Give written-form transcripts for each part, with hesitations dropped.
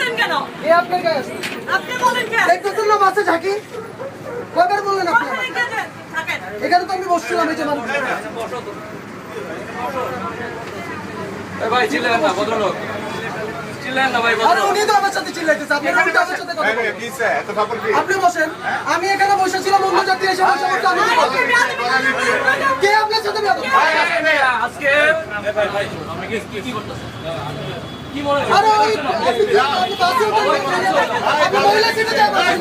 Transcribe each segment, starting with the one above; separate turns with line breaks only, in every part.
বলেন কেন?
এ আপনার গায়ে আছে।
আপনি বলেন কেন?
দেখতেছেন না বাসে ঝাঁকি? কয়বার বললেন আপনি আমাকে?
থাকেন।
এখানে তো আমি বসছিলাম এই যে মানুষ।
ভাই চিল্লেন না ভদ্রলোক, চিল্লেন না ভাই
আরে
ভদ্রলোক।
উনি তো আমার সাথে চিল্লাইতেছে, আপনি উনি তো আমার সাথে কথা বলেন।
এত সাপোর্ট কি?
আপনি বসেন, আমি এখানে বসেছিলাম, অন্য যাত্রী এসে বসে বসে আমি কি বলবো? কে আপনার সাথে বেয়াদব?
আজকে ভাই ভাই আপনি কি করতেছেন? কি মনে হয়?
আরে ওই আপনি বাসে উঠেন, আপনি মহিলা সিটে যাবেন।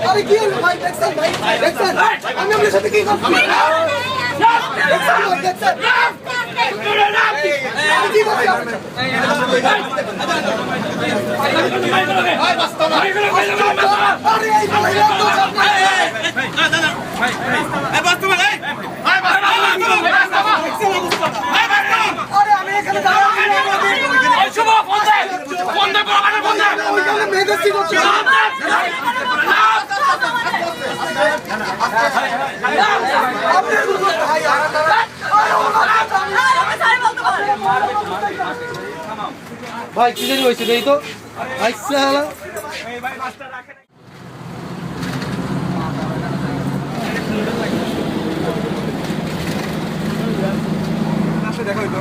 আরে কি হলো ভাই? দেখছেন ভাই, দেখছেন আমি আপনার সাথে কি করছি? দেখছেন ভাই, দেখছেন আমি কি করছি আপনার সাথে? আরে এই মহিলা তো আরে আমি এখানে ওইখানে মেয়েদের সিট হচ্ছে। ভাই কি জানি হয়েছে এই তো আচ্ছা
দেখা হইতো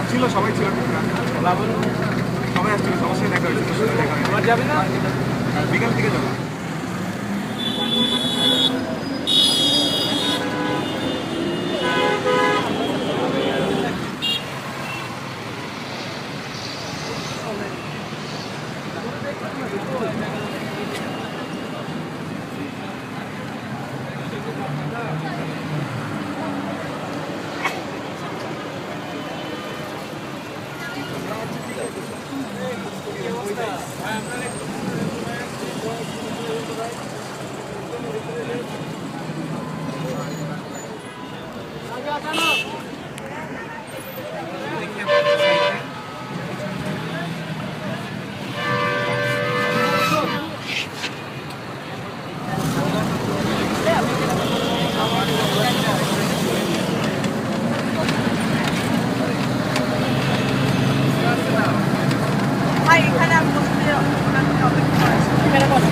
ছিল, সবাই ছিল, সবাই আসছিল, সবার সাথে দেখা হয়েছিল। যাবে না বিকাল থেকে যাবো।
ভাই এখানে আমি বসতে এখানে বসে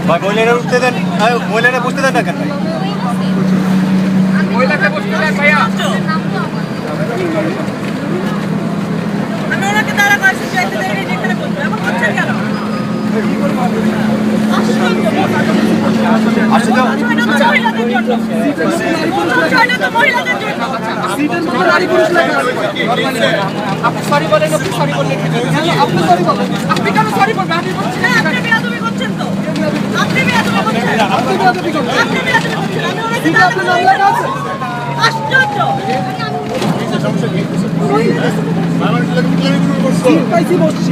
ভাই মহিলারা উঠতে দেন, মহিলারা বসতে দেন না কেন?
মহিলাকে বসতে দেন ভাইয়া।
আমি ওনাকে তারা কাছে চাইতে দেরি যেখানে বলবো এমন করছেন কেন? মহিলাদের জন্য মহিলাদের জন্য
সিটের মধ্যে নারী পুরুষ লেখা আছে।
আপনি সরি বলেন, আপনি সরি বললেন।
আপনি সরি বলেন,
আপনি কেন সরি বলবেন? আপনি বলছেন
না, আপনি বেয়াদবি করছেন তো। আপনি বেয়াদবি করছেন।
আপনি বেয়াদবি করছেন।
আপনি বেয়াদবি করছেন। আমি ওনাকে
সিটে আপনার নাম লেখা আছে।
আশ্চর্য।
সিট পাইছি বসছি।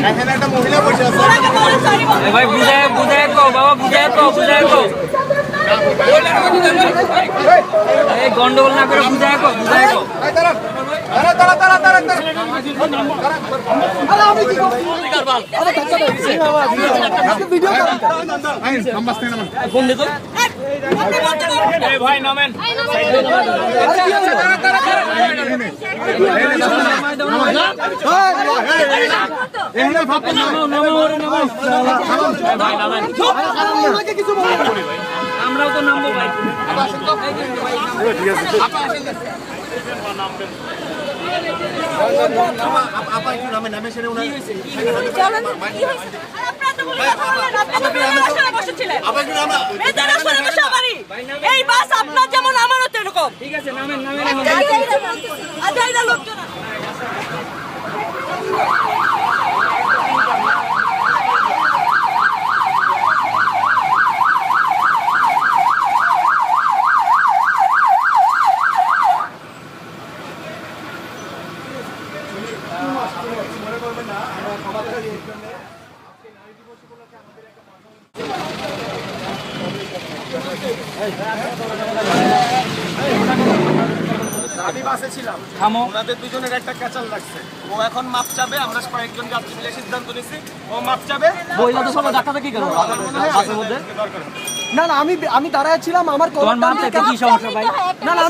এখানে একটা মহিলা বসে আছে।
ওনাকে বলেন সরি বলেন।
ভাই বুঝায় বুঝায় কো বাবা, বুঝায় কো, বুঝায় কো। এই গন্ডগোল না করে বুঝায় কো, বুঝায় কো।
আরে আমি কি করছি? আরে ধাক্কা দিয়েছে। আপনি ভিডিও করেন।
ফোন দে তো।
আপনি বলছেন
এই ভাই নামেন।
আরে কি হলো?
ভাই নামেন।
আমাকে কিছু বলবেন না।
আমরাও তো নামবো ভাই।
চলেন কি হয়েছে? আপনারা তো বলে কথা বলেন, আপনি তো মেয়েদের আসনে বসেছিলেন। মেয়েদের আসনে বসে আমারই। এই বাস আপনার যেমন আমারও তো এরকম।
ঠিক আছে নামেন, নামেন।
আজাইরা লোকজন
আমি বাসে ছিলাম, ওনাদের দুজনের একটা ক্যাচাল লাগছে। ও এখন মাপ চাবে, আমরা কয়েকজন যাত্রী মিলে সিদ্ধান্ত নিছি ও মাপ চাবে।
বইলা তো সবাই ধাক্কা কি করবো
আমার মনে হয়
বাসের মধ্যে?
না না, আমি দাঁড়ায় ছিলাম আমার
তোমার মাপ চাইতে কি সমস্যা ভাই?
না না